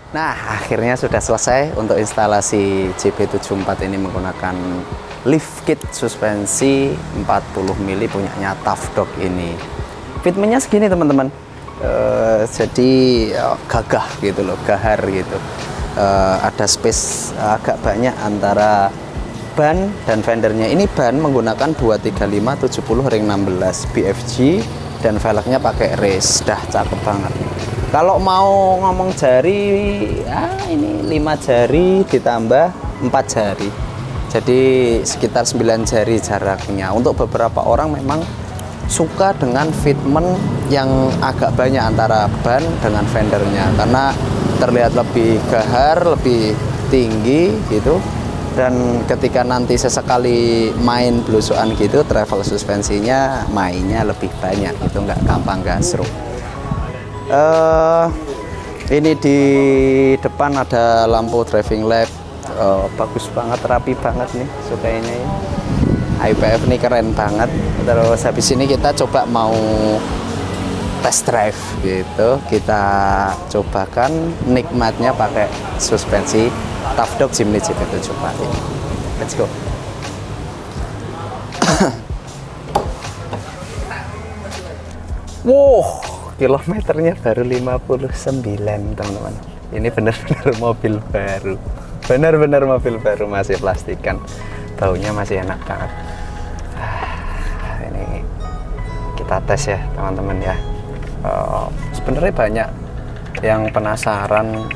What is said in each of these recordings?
Nah, akhirnya sudah selesai untuk instalasi JB74 ini menggunakan lift kit suspensi 40 mili punyanya Tough Dog ini. Fitmentnya segini teman-teman. Jadi gagah gitu loh, gahar gitu. Ada space agak banyak antara ban dan fendernya. Ini ban menggunakan 235 70 ring 16 BFG dan velgnya pakai race. Dah cakep banget. Kalau mau ngomong jari, ya ini 5 jari ditambah 4 jari. Jadi sekitar 9 jari jaraknya. Untuk beberapa orang memang suka dengan fitment yang agak banyak antara ban dengan fendernya. Karena terlihat lebih gahar, lebih tinggi gitu. Dan ketika nanti sesekali main belusukan gitu, travel suspensinya mainnya lebih banyak gitu, nggak gampang gasruk. Ini di depan ada lampu driving light, bagus banget, rapi banget nih, sukanya ini. IPF ini keren banget. Terus habis ini kita coba mau test drive gitu, kita cobakan nikmatnya pakai suspensi Tough Dog Jimny JB74 ini. Let's go. Wow, kilometernya baru 59 teman-teman. Ini benar-benar mobil baru, benar-benar mobil baru, masih plastikan, baunya masih enak banget. Ini kita tes ya teman-teman ya. Sebenarnya banyak yang penasaran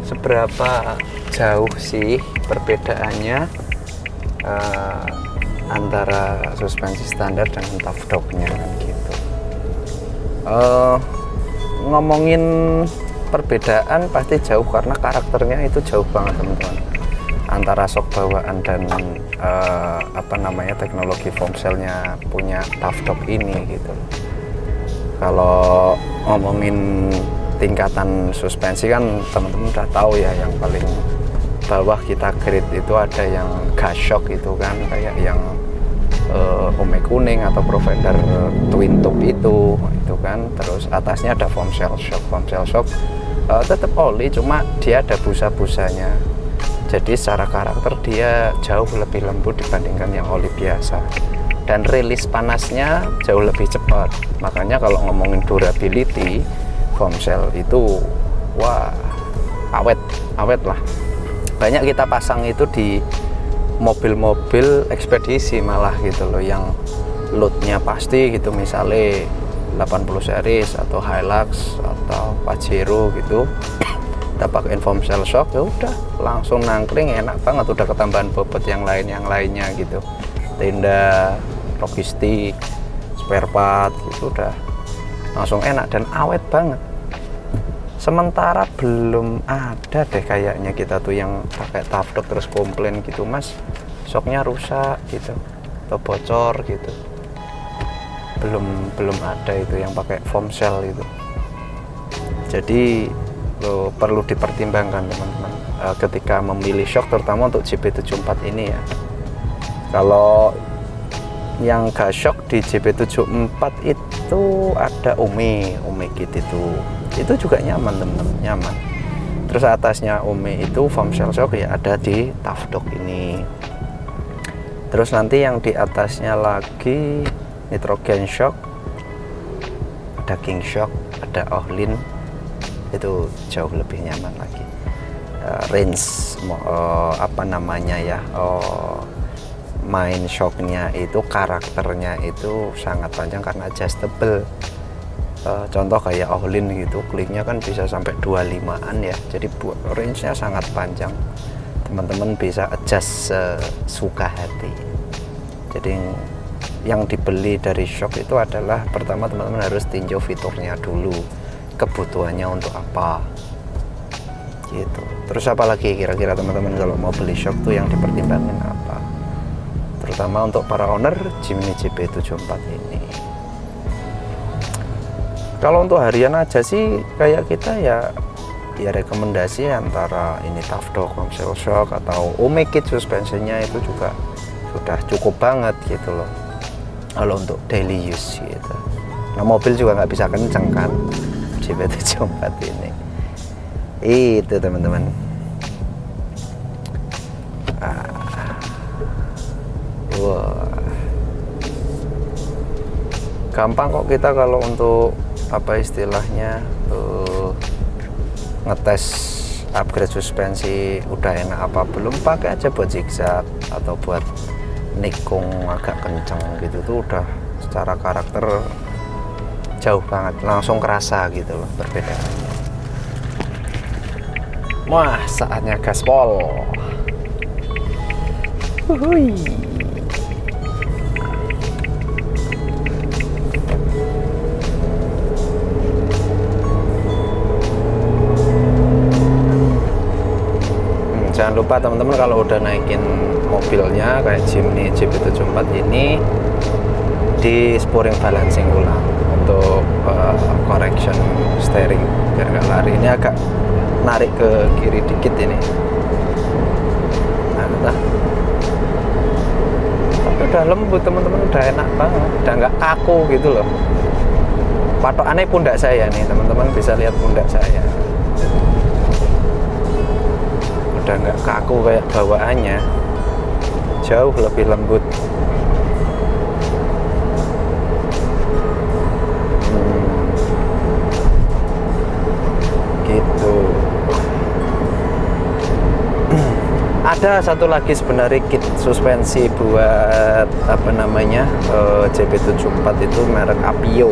seberapa jauh sih perbedaannya antara suspensi standar dengan Tough Dog-nya kan gitu. Ngomongin perbedaan pasti jauh karena karakternya itu jauh banget teman-teman, antara shock bawaan dan teknologi foam cell-nya punya Tough Dog ini gitu. Kalau ngomongin tingkatan suspensi kan teman-teman udah tahu ya, yang paling bawah kita grade itu ada yang gas shock itu kan, kayak yang Ome kuning atau Provender twin tube itu kan. Terus atasnya ada foam cell shock. Foam cell shock tetap oli, cuma dia ada busa-busanya. Jadi secara karakter dia jauh lebih lembut dibandingkan yang oli biasa. Dan rilis panasnya jauh lebih cepat. Makanya kalau ngomongin durability, foam cell itu wah awet lah. Banyak kita pasang itu di mobil-mobil ekspedisi malah gitu loh, yang loadnya pasti gitu, misalnya 80 series atau Hilux atau Pajero gitu. Kita pakai foam cell shock, ya udah langsung nangkring, enak banget, udah ketambahan bobot yang lainnya gitu, tenda, logistik, spare part gitu, udah langsung enak dan awet banget. Sementara belum ada deh kayaknya kita tuh yang pakai Tough Dog terus komplain gitu, mas shocknya rusak gitu atau bocor gitu. Belum ada itu yang pakai foam cell itu. Jadi perlu dipertimbangkan teman-teman ketika memilih shock, terutama untuk JB74 ini ya. Kalau yang gas shock di JB74 itu ada Ome kit itu juga nyaman teman-teman, nyaman. Terus atasnya Ome itu foam cell shock ya ada di Tough Dog ini. Terus nanti yang di atasnya lagi nitrogen shock, ada King shock, ada Ohlin, itu jauh lebih nyaman lagi. Range main shocknya itu, karakternya itu sangat panjang karena adjustable. Contoh kayak Ohlin gitu, kliknya kan bisa sampai 25an ya, jadi range-nya sangat panjang. Teman-teman bisa adjust sesuka hati. Jadi yang dibeli dari shock itu adalah pertama teman-teman harus tinjau fiturnya dulu, kebutuhannya untuk apa gitu. Terus apalagi kira-kira teman-teman kalau mau beli shock tuh yang dipertimbangkan apa, terutama untuk para owner Jimny JB74 ini. Kalau untuk harian aja sih kayak kita ya rekomendasi antara ini Tafdo Comsel Shock atau Omekit suspensinya itu juga sudah cukup banget gitu loh kalau untuk daily use gitu. Nah mobil juga nggak bisa kenceng kan JB74 ini. Itu teman-teman. Wah, gampang kok kita kalau untuk apa istilahnya ngetes upgrade suspensi udah enak apa belum, pakai aja buat zigzag atau buat nikung agak kenceng gitu tuh udah secara karakter jauh banget, langsung kerasa gitu loh perbedaannya. Wah, saatnya gaspol. Uhuy. Jangan lupa teman-teman kalau udah naikin mobilnya kayak Jimny JB74 ini, di sporing balancing ulang untuk correction steering biar nggak lari. Ini agak narik ke kiri dikit ini. Nah, tapi udah lembut teman-teman, udah enak banget, udah nggak kaku gitu loh. Patokannya pundak saya nih teman-teman, bisa lihat pundak saya. Udah nggak kaku kayak bawaannya, jauh lebih lembut. Gitu. Ada satu lagi sebenarnya kit suspensi buat apa namanya JB74 itu merek Apio.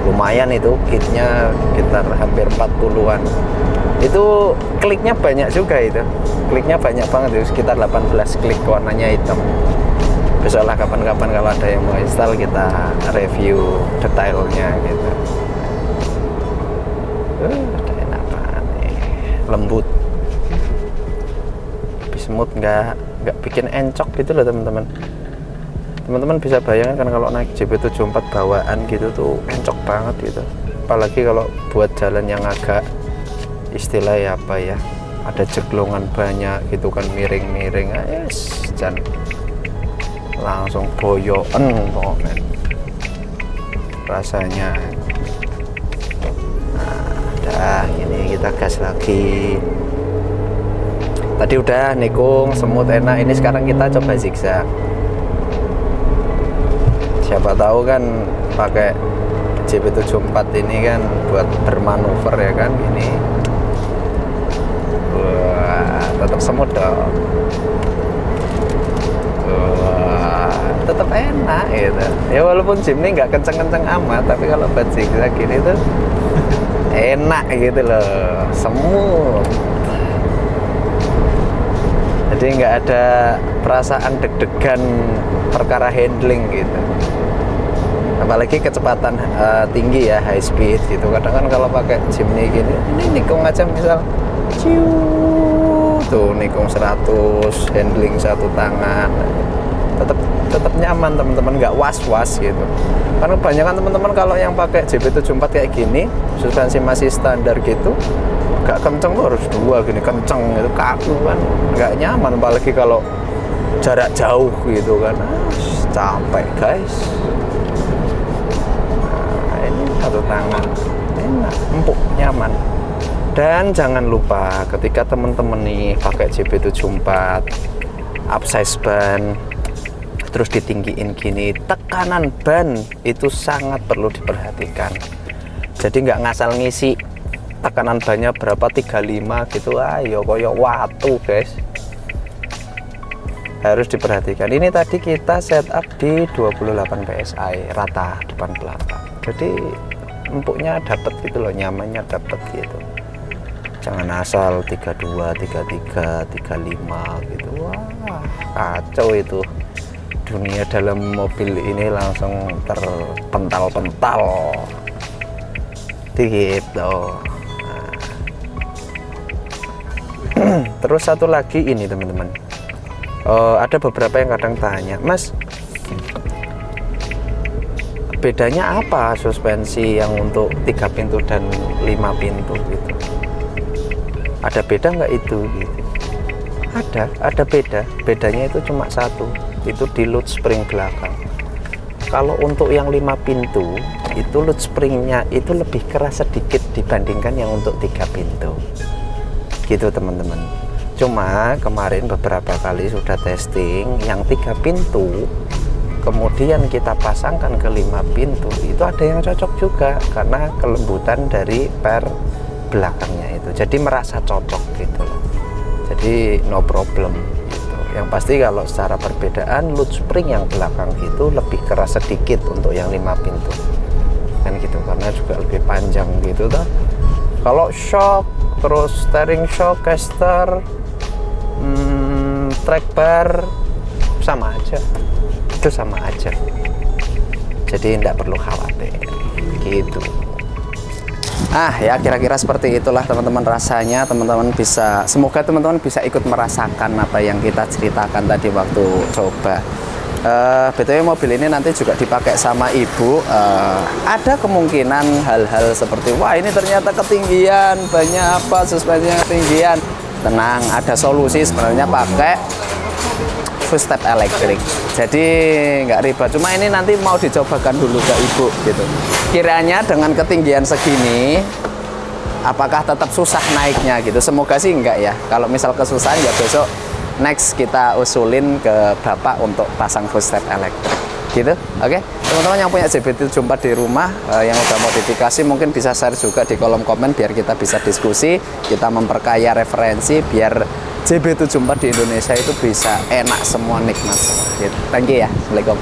Lumayan itu kitnya, sekitar hampir 40-an. Itu kliknya banyak juga, itu kliknya banyak banget itu, sekitar 18 klik, warnanya hitam. Besok lah kapan-kapan kalau ada yang mau install kita review detailnya gitu. Udah enak banget nih, lembut, lebih smooth, nggak bikin encok gitu loh teman-teman. Teman-teman bisa bayangkan kalau naik JB74 bawaan gitu tuh encok banget gitu, apalagi kalau buat jalan yang agak istilahnya apa ya, ada jeglongan banyak gitu kan, miring-miring, dan langsung boyoken pokoknya rasanya. Nah, ini kita gas lagi. Tadi udah nikung, semut enak, ini sekarang kita coba zigzag. Siapa tahu kan pakai JB74 ini kan buat bermanuver ya kan, ini wah, tetap semut dong. Wah, tetap enak gitu. Ya walaupun Jimny nggak kenceng-kenceng amat, tapi kalau buat zigzag gini tuh enak gitu loh, semut. Jadi nggak ada perasaan deg-degan perkara handling gitu. Apalagi kecepatan tinggi ya, high speed gitu. Kadang kan kalau pakai Jimny gini, ini nikung aja misal tuh nikung 100, handling satu tangan, tetap nyaman teman-teman, nggak was-was gitu. Karena kebanyakan teman-teman kalau yang pakai JB74 kayak gini, suspensi masih standar gitu, nggak kenceng tuh harus dua gini kenceng itu, kaku kan, nggak nyaman. Apalagi kalau jarak jauh gitu kan, capek guys. Nah, ini satu tangan enak, empuk, nyaman. Dan jangan lupa ketika teman-teman nih pakai JB74 upsize ban terus ditinggiin gini, tekanan ban itu sangat perlu diperhatikan. Jadi nggak ngasal ngisi tekanan bannya berapa, 35 gitu, ayo koyo watu guys, harus diperhatikan. Ini tadi kita setup di 28 PSI rata depan belakang, jadi empuknya dapet gitu loh, nyamannya dapet gitu. Jangan asal 32, 33, 35 gitu, wah kacau itu. dunia dalam mobil ini langsung terpental-pental gitu. Nah. Terus satu lagi ini teman-teman, ada beberapa yang kadang tanya, Mas, bedanya apa suspensi yang untuk 3 pintu dan 5 pintu gitu? Ada beda nggak itu gitu? Ada beda. Bedanya itu cuma satu, itu di load spring belakang. Kalau untuk yang 5 pintu itu load springnya itu lebih keras sedikit dibandingkan yang untuk 3 pintu gitu teman-teman. Cuma kemarin beberapa kali sudah testing yang 3 pintu, kemudian kita pasangkan ke 5 pintu, itu ada yang cocok juga karena kelembutan dari per belakangnya itu, jadi merasa cocok gitu loh, jadi no problem gitu. Yang pasti kalau secara perbedaan load spring yang belakang itu lebih keras sedikit untuk yang 5 pintu kan gitu, karena juga lebih panjang gitu toh. Kalau shock, terus steering shock, caster, track bar sama aja, itu sama aja, jadi tidak perlu khawatir gitu. Ya kira-kira seperti itulah teman-teman rasanya. Teman-teman bisa, semoga teman-teman bisa ikut merasakan apa yang kita ceritakan tadi waktu coba. BTW mobil ini nanti juga dipakai sama ibu. Ada kemungkinan hal-hal seperti wah ini ternyata ketinggian, banyak apa suspensinya ketinggian. Tenang, ada solusi sebenarnya pakai footstep elektrik, jadi nggak ribet. Cuma ini nanti mau dicobakan dulu ke ibu gitu, kiranya dengan ketinggian segini apakah tetap susah naiknya gitu. Semoga sih enggak ya. Kalau misal kesusahan ya besok next kita usulin ke bapak untuk pasang footstep elektrik gitu. Oke, teman-teman yang punya JB74 di rumah, yang udah modifikasi mungkin bisa share juga di kolom komen biar kita bisa diskusi, kita memperkaya referensi biar JB74 di Indonesia itu bisa enak semua, nikmat semua gitu. Thank you ya. Assalamualaikum.